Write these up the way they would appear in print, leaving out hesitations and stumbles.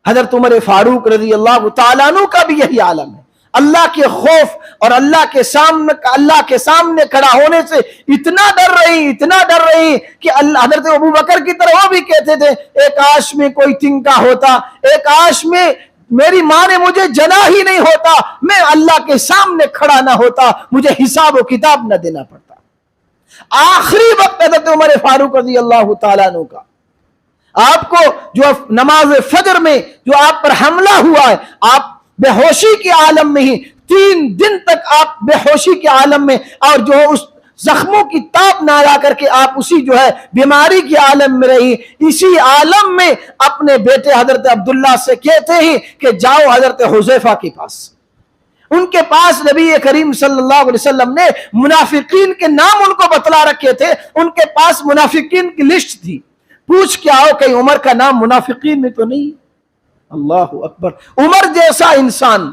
حضرت عمر فاروق رضی اللہ تعالیٰ عنہ کا بھی یہی عالم ہے. اللہ کے خوف اور اللہ کے سامنے کھڑا ہونے سے اتنا ڈر رہی کہ حضرت ابو بکر کی طرح وہ بھی کہتے تھے اے کاش میں کوئی تنکا ہوتا، اے کاش میں میری ماں نے مجھے جنا ہی نہیں ہوتا، میں اللہ کے سامنے کھڑا نہ ہوتا، مجھے حساب و کتاب نہ دینا پڑتا. آخری وقت حضرت عمر فاروق رضی اللہ تعالیٰ عنہ کا، آپ کو جو نماز فجر میں جو آپ پر حملہ ہوا ہے، آپ بے ہوشی کے عالم میں ہی 3 دن تک آپ بے ہوشی کے عالم میں، اور جو اس زخموں کی تاب نہ آ کر کے آپ اسی جو ہے بیماری کے عالم میں رہی. اسی عالم میں اپنے بیٹے حضرت عبداللہ سے کہتے ہیں کہ جاؤ حضرت حذیفہ کے پاس. ان کے پاس نبی کریم صلی اللہ علیہ وسلم نے منافقین کے نام ان کو بتلا رکھے تھے. ان کے پاس منافقین کی لسٹ تھی. پوچھ کے آؤ کہ عمر کا نام منافقین میں تو نہیں. اللہ اکبر. عمر جیسا انسان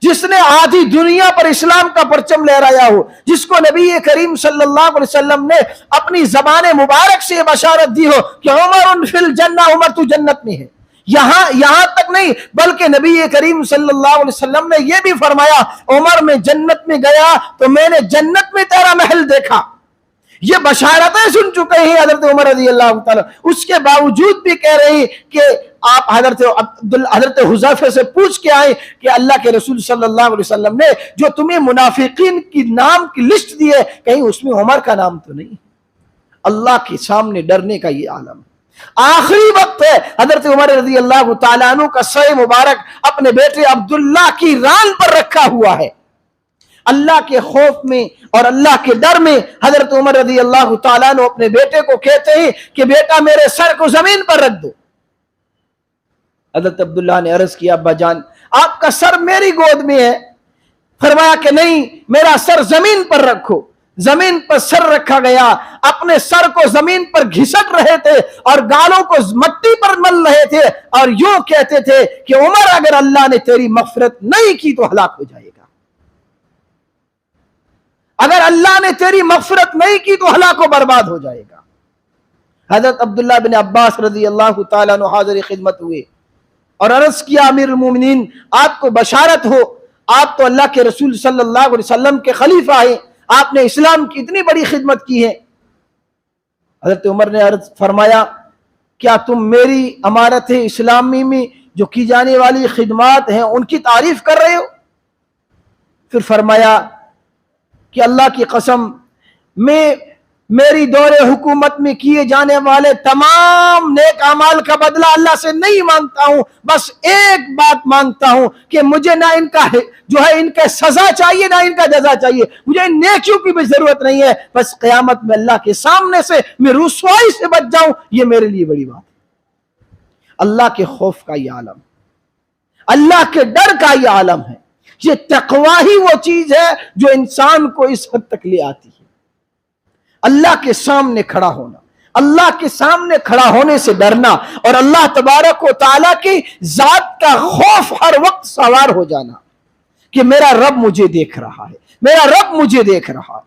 جس نے آدھی دنیا پر اسلام کا پرچم لہرایا ہو، جس کو نبی کریم صلی اللہ علیہ وسلم نے اپنی زبان مبارک سے بشارت دی ہو کہ عمر فی الجنہ، عمر تو جنت میں ہے. یہاں تک نہیں بلکہ نبی کریم صلی اللہ علیہ وسلم نے یہ بھی فرمایا عمر میں جنت میں گیا تو میں نے جنت میں تیرا محل دیکھا. یہ بشارتیں سن چکے ہیں حضرت عمر رضی اللہ تعالیٰ. اس کے باوجود بھی کہہ رہے ہیں کہ آپ حضرت حذیفہ سے پوچھ کے آئے کہ اللہ کے رسول صلی اللہ علیہ وسلم نے جو تمہیں منافقین کی نام کی لسٹ دی ہے کہیں اس میں عمر کا نام تو نہیں. اللہ کے سامنے ڈرنے کا یہ عالم. آخری وقت ہے حضرت عمر رضی اللہ تعالیٰ عنہ کا سر مبارک اپنے بیٹے عبداللہ کی ران پر رکھا ہوا ہے. اللہ کے خوف میں اور اللہ کے ڈر میں حضرت عمر رضی اللہ تعالیٰ عنہ اپنے بیٹے کو کہتے ہیں کہ بیٹا میرے سر کو زمین پر رکھ دو. حضرت عبداللہ نے عرض کیا ابا جان آپ کا سر میری گود میں ہے. فرمایا کہ نہیں، میرا سر زمین پر رکھو. زمین پر سر رکھا گیا. اپنے سر کو زمین پر گھسٹ رہے تھے اور گالوں کو مٹی پر مل رہے تھے اور یوں کہتے تھے کہ عمر اگر اللہ نے تیری مغفرت نہیں کی تو ہلاک ہو جائے گا. اگر اللہ نے تیری مغفرت نہیں کی تو ہلاک و برباد ہو جائے گا. حضرت عبداللہ بن عباس رضی اللہ تعالیٰ عنہ حاضر خدمت ہوئے اور عرض کیا امیر المومنین آپ کو بشارت ہو، آپ تو اللہ کے رسول صلی اللہ علیہ وسلم کے خلیفہ ہیں، آپ نے اسلام کی اتنی بڑی خدمت کی ہے. حضرت عمر نے عرض فرمایا کیا تم میری امارت اسلامی میں جو کی جانے والی خدمات ہیں ان کی تعریف کر رہے ہو؟ پھر فرمایا کہ اللہ کی قسم میں میری دور حکومت میں کیے جانے والے تمام نیک اعمال کا بدلہ اللہ سے نہیں مانگتا ہوں، بس ایک بات مانگتا ہوں کہ مجھے نہ ان کا جو ہے ان کا سزا چاہیے نہ ان کا جزا چاہیے. مجھے ان نیکیوں کی بھی ضرورت نہیں ہے، بس قیامت میں اللہ کے سامنے سے میں رسوائی سے بچ جاؤں، یہ میرے لیے بڑی بات ہے. اللہ کے خوف کا یہ عالم، اللہ کے ڈر کا یہ عالم ہے. یہ تقوی ہی وہ چیز ہے جو انسان کو اس حد تک لے آتی ہے. اللہ کے سامنے کھڑا ہونا، اللہ کے سامنے کھڑا ہونے سے ڈرنا اور اللہ تبارک و تعالیٰ کی ذات کا خوف ہر وقت سوار ہو جانا کہ میرا رب مجھے دیکھ رہا ہے، میرا رب مجھے دیکھ رہا ہے.